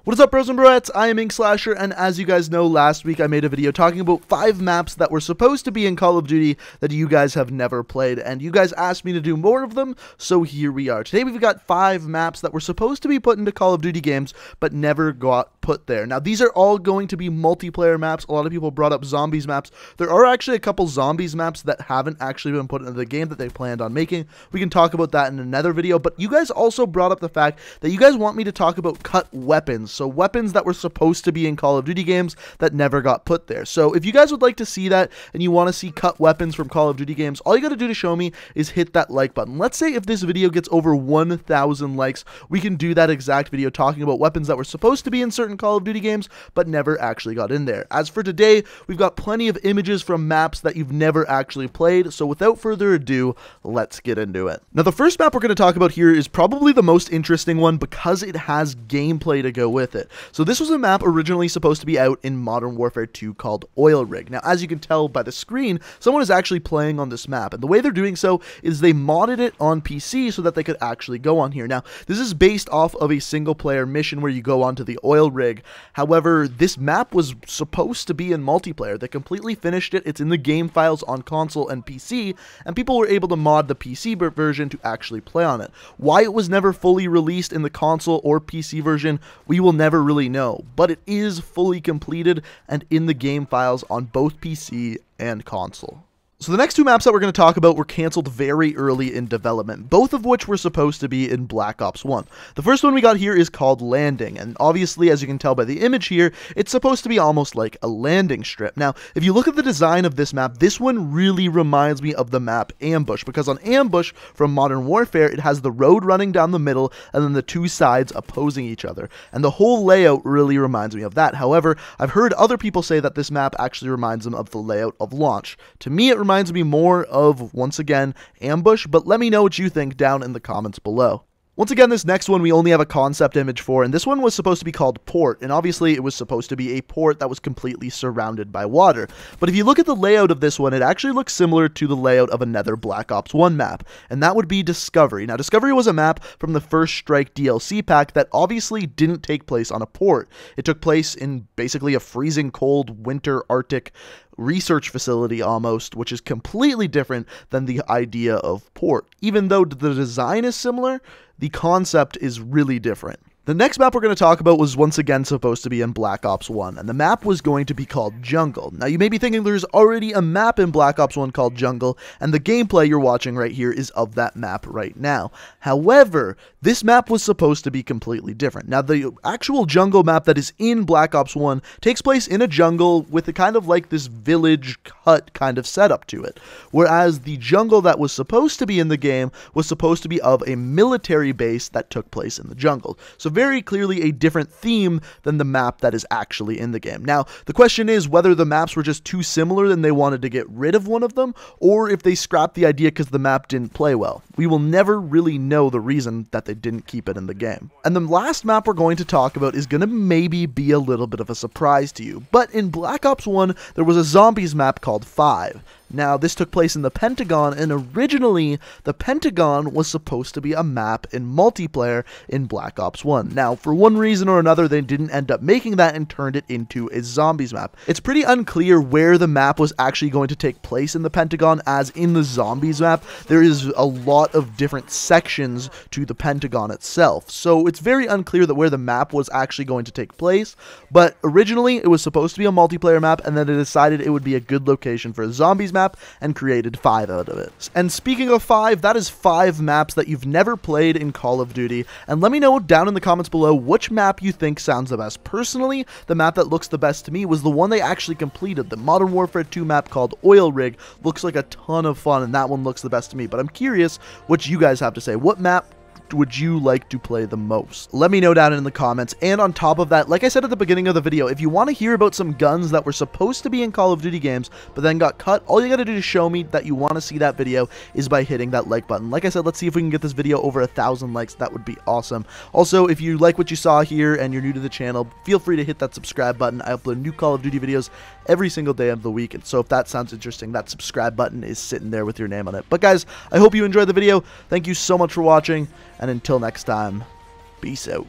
What is up, bros and broettes? I am Inkslasher, and as you guys know, last week I made a video talking about 5 maps that were supposed to be in Call of Duty that you guys have never played, and you guys asked me to do more of them, so here we are. Today we've got 5 maps that were supposed to be put into Call of Duty games, but never got put there. Now, these are all going to be multiplayer maps. A lot of people brought up zombies maps. There are actually a couple zombies maps that haven't actually been put into the game that they planned on making. We can talk about that in another video, but you guys also brought up the fact that you guys want me to talk about cut weapons. So weapons that were supposed to be in Call of Duty games that never got put there. So if you guys would like to see that and you want to see cut weapons from Call of Duty games, all you got to do to show me is hit that like button. Let's say if this video gets over 1,000 likes, we can do that exact video talking about weapons that were supposed to be in certain Call of Duty games but never actually got in there. As for today, we've got plenty of images from maps that you've never actually played, so without further ado, let's get into it. Now, the first map we're going to talk about here is probably the most interesting one because it has gameplay to go with it. So this was a map originally supposed to be out in Modern Warfare 2 called Oil Rig. Now, as you can tell by the screen, someone is actually playing on this map, and the way they're doing so is they modded it on PC so that they could actually go on here. Now, this is based off of a single-player mission where you go onto the oil rig. However, this map was supposed to be in multiplayer. They completely finished it. It's in the game files on console and PC, and people were able to mod the PC version to actually play on it. Why it was never fully released in the console or PC version, we will never really know, but it is fully completed and in the game files on both PC and console. So the next 2 maps that we're going to talk about were cancelled very early in development, both of which were supposed to be in Black Ops 1. The first one we got here is called Landing, and obviously, as you can tell by the image here, it's supposed to be almost like a landing strip. Now, if you look at the design of this map, this one really reminds me of the map Ambush, because on Ambush from Modern Warfare, it has the road running down the middle and then the 2 sides opposing each other, and the whole layout really reminds me of that. However, I've heard other people say that this map actually reminds them of the layout of Launch. To me, it reminds me more of, once again, Ambush, but let me know what you think down in the comments below. Once again, this next one we only have a concept image for, and this one was supposed to be called Port, and obviously it was supposed to be a port that was completely surrounded by water. But if you look at the layout of this one, it actually looks similar to the layout of another Black Ops 1 map, and that would be Discovery. Now, Discovery was a map from the First Strike DLC pack that obviously didn't take place on a port. It took place in basically a freezing cold winter Arctic research facility almost, which is completely different than the idea of port. Even though the design is similar, the concept is really different. The next map we're going to talk about was once again supposed to be in Black Ops 1, and the map was going to be called Jungle. Now, you may be thinking there's already a map in Black Ops 1 called Jungle, and the gameplay you're watching right here is of that map right now. However, this map was supposed to be completely different. Now, the actual jungle map that is in Black Ops 1 takes place in a jungle with a kind of like this village hut kind of setup to it, whereas the jungle that was supposed to be in the game was supposed to be of a military base that took place in the jungle. So very clearly a different theme than the map that is actually in the game. Now, the question is whether the maps were just too similar and they wanted to get rid of one of them, or if they scrapped the idea because the map didn't play well. We will never really know the reason that they didn't keep it in the game. And the last map we're going to talk about is going to maybe be a little bit of a surprise to you, but in Black Ops 1, there was a zombies map called 5. Now, this took place in the Pentagon, and originally, the Pentagon was supposed to be a map in multiplayer in Black Ops 1. Now, for one reason or another, they didn't end up making that and turned it into a zombies map. It's pretty unclear where the map was actually going to take place in the Pentagon, as in the zombies map, there is a lot of different sections to the Pentagon itself. So, it's very unclear that where the map was actually going to take place, but originally, it was supposed to be a multiplayer map, and then they decided it would be a good location for a zombies map, and created 5 out of it. And speaking of 5, that is 5 maps that you've never played in Call of Duty, and let me know down in the comments below which map you think sounds the best. Personally, the map that looks the best to me was the one they actually completed. The Modern Warfare 2 map called Oil Rig looks like a ton of fun, and that one looks the best to me, but I'm curious what you guys have to say. What map would you like to play the most? Let me know down in the comments. And on top of that, like I said at the beginning of the video, if you want to hear about some guns that were supposed to be in Call of Duty games but then got cut, all you gotta do to show me that you want to see that video is by hitting that like button. Like I said, let's see if we can get this video over 1,000 likes. That would be awesome. Also, if you like what you saw here and you're new to the channel, feel free to hit that subscribe button. I upload new Call of Duty videos every single day of the week, and so if that sounds interesting, that subscribe button is sitting there with your name on it. But guys, I hope you enjoyed the video. Thank you so much for watching, and until next time, peace out.